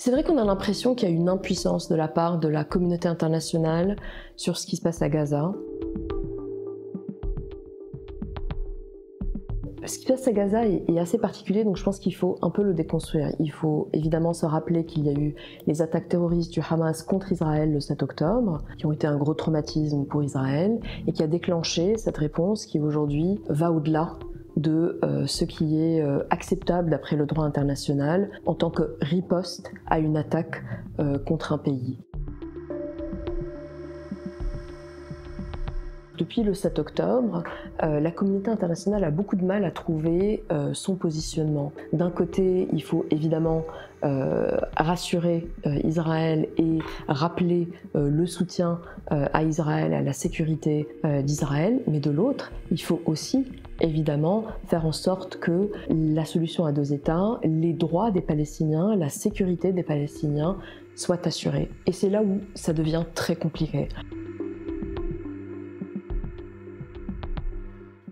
C'est vrai qu'on a l'impression qu'il y a une impuissance de la part de la communauté internationale sur ce qui se passe à Gaza. Ce qui se passe à Gaza est assez particulier, donc je pense qu'il faut un peu le déconstruire. Il faut évidemment se rappeler qu'il y a eu les attaques terroristes du Hamas contre Israël le 7 octobre, qui ont été un gros traumatisme pour Israël, et qui a déclenché cette réponse qui aujourd'hui va au-delà de ce qui est acceptable d'après le droit international en tant que riposte à une attaque contre un pays. Depuis le 7 octobre, la communauté internationale a beaucoup de mal à trouver son positionnement. D'un côté, il faut évidemment rassurer Israël et rappeler le soutien à Israël, à la sécurité d'Israël, mais de l'autre, il faut aussi évidemment faire en sorte que la solution à deux États, les droits des Palestiniens, la sécurité des Palestiniens soient assurés. Et c'est là où ça devient très compliqué.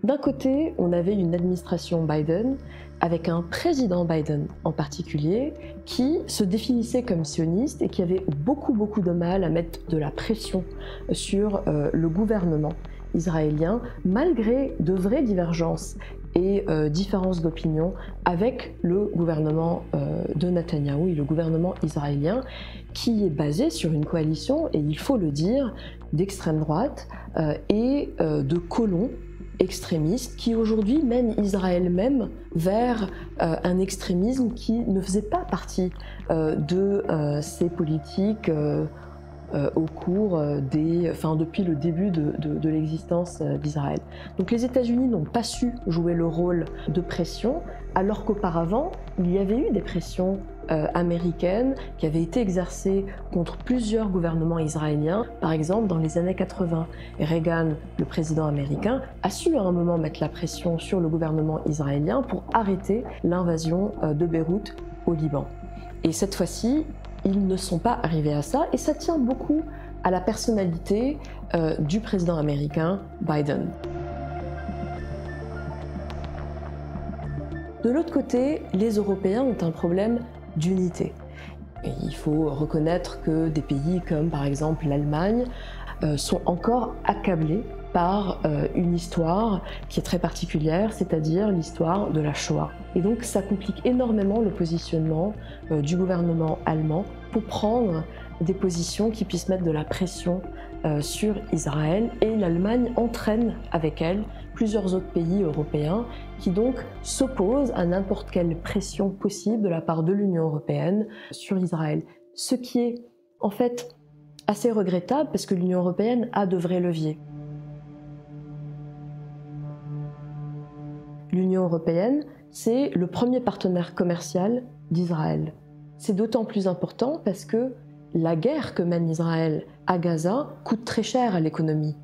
D'un côté, on avait une administration Biden, avec un président Biden en particulier, qui se définissait comme sioniste et qui avait beaucoup de mal à mettre de la pression sur le gouvernement israélien, malgré de vraies divergences et différences d'opinion avec le gouvernement de Netanyahou et le gouvernement israélien, qui est basé sur une coalition, et il faut le dire, d'extrême droite et de colons extrémistes qui aujourd'hui mènent Israël même vers un extrémisme qui ne faisait pas partie de ces politiques au cours depuis le début de l'existence d'Israël. Donc les États-Unis n'ont pas su jouer le rôle de pression, alors qu'auparavant, il y avait eu des pressions américaines qui avaient été exercées contre plusieurs gouvernements israéliens. Par exemple, dans les années 80, Reagan, le président américain, a su à un moment mettre la pression sur le gouvernement israélien pour arrêter l'invasion de Beyrouth au Liban. Et cette fois-ci, ils ne sont pas arrivés à ça, et ça tient beaucoup à la personnalité du président américain Biden. De l'autre côté, les Européens ont un problème d'unité. Et il faut reconnaître que des pays comme par exemple l'Allemagne sont encore accablés par une histoire qui est très particulière, c'est-à-dire l'histoire de la Shoah. Et donc ça complique énormément le positionnement du gouvernement allemand pour prendre des positions qui puissent mettre de la pression sur Israël, et l'Allemagne entraîne avec elle plusieurs autres pays européens qui donc s'opposent à n'importe quelle pression possible de la part de l'Union européenne sur Israël. Ce qui est en fait assez regrettable parce que l'Union européenne a de vrais leviers. L'Union européenne, c'est le premier partenaire commercial d'Israël. C'est d'autant plus important parce que la guerre que mène Israël à Gaza coûte très cher à l'économie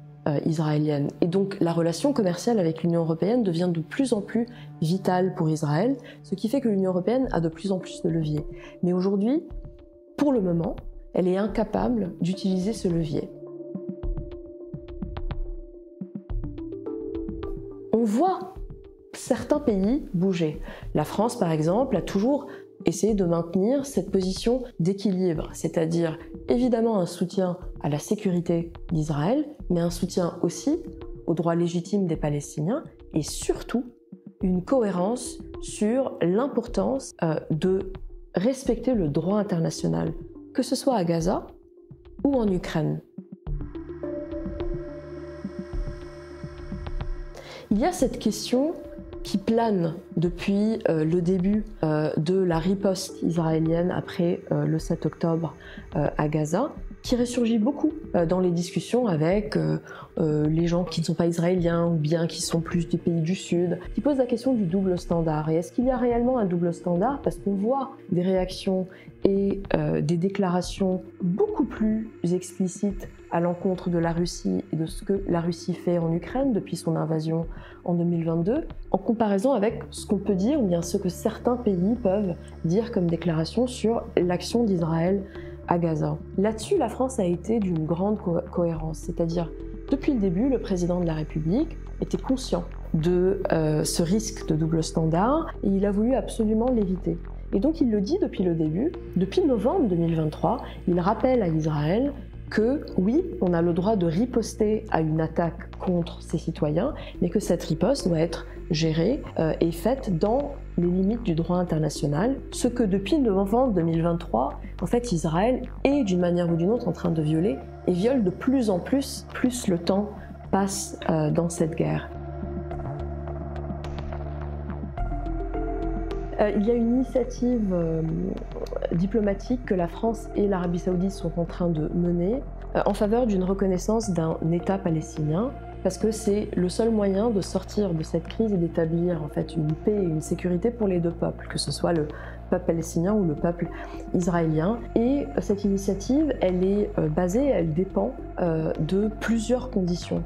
israélienne. Et donc la relation commerciale avec l'Union européenne devient de plus en plus vitale pour Israël, ce qui fait que l'Union européenne a de plus en plus de leviers. Mais aujourd'hui, pour le moment, elle est incapable d'utiliser ce levier. On voit certains pays bouger. La France, par exemple, a toujours essayé de maintenir cette position d'équilibre, c'est-à-dire évidemment un soutien à la sécurité d'Israël, mais un soutien aussi aux droits légitimes des Palestiniens, et surtout une cohérence sur l'importance de respecter le droit international, que ce soit à Gaza ou en Ukraine. Il y a cette question qui plane depuis le début de la riposte israélienne après le 7 octobre à Gaza, qui ressurgit beaucoup dans les discussions avec les gens qui ne sont pas israéliens ou bien qui sont plus des pays du Sud, qui posent la question du double standard. Et est-ce qu'il y a réellement un double standard? Parce qu'on voit des réactions et des déclarations beaucoup plus explicites à l'encontre de la Russie et de ce que la Russie fait en Ukraine depuis son invasion en 2022, en comparaison avec ce qu'on peut dire, ou bien ce que certains pays peuvent dire comme déclaration sur l'action d'Israël à Gaza. Là-dessus, la France a été d'une grande cohérence, c'est-à-dire depuis le début, le président de la République était conscient de ce risque de double standard et il a voulu absolument l'éviter. Et donc il le dit depuis le début, depuis novembre 2023, il rappelle à Israël que oui, on a le droit de riposter à une attaque contre ses citoyens, mais que cette riposte doit être gérée et faite dans les limites du droit international, ce que depuis novembre 2023, en fait, Israël est d'une manière ou d'une autre en train de violer et viole de plus en plus le temps passe dans cette guerre. Il y a une initiative diplomatique que la France et l'Arabie Saoudite sont en train de mener en faveur d'une reconnaissance d'un État palestinien, parce que c'est le seul moyen de sortir de cette crise et d'établir en fait une paix et une sécurité pour les deux peuples, que ce soit le peuple palestinien ou le peuple israélien. Et cette initiative, elle est basée, elle dépend de plusieurs conditions.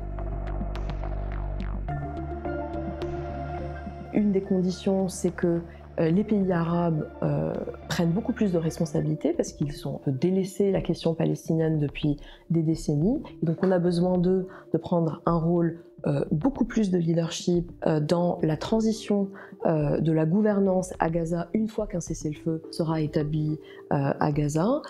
Une des conditions, c'est que les pays arabes prennent beaucoup plus de responsabilités parce qu'ils ont délaissé la question palestinienne depuis des décennies. Donc on a besoin d'eux de prendre un rôle beaucoup plus de leadership dans la transition de la gouvernance à Gaza une fois qu'un cessez-le-feu sera établi à Gaza.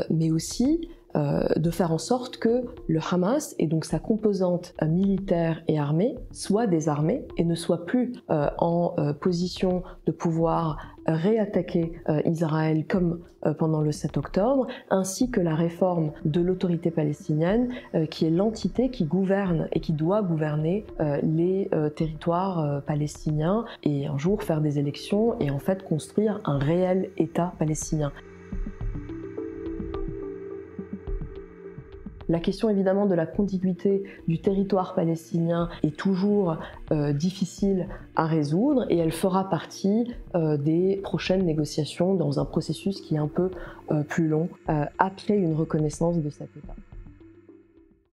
Mais aussi de faire en sorte que le Hamas et donc sa composante militaire et armée soient désarmés et ne soient plus en position de pouvoir réattaquer Israël comme pendant le 7 octobre, ainsi que la réforme de l'autorité palestinienne qui est l'entité qui gouverne et qui doit gouverner les territoires palestiniens et un jour faire des élections et en fait construire un réel État palestinien. La question évidemment de la contiguïté du territoire palestinien est toujours difficile à résoudre et elle fera partie des prochaines négociations dans un processus qui est un peu plus long après une reconnaissance de cet État.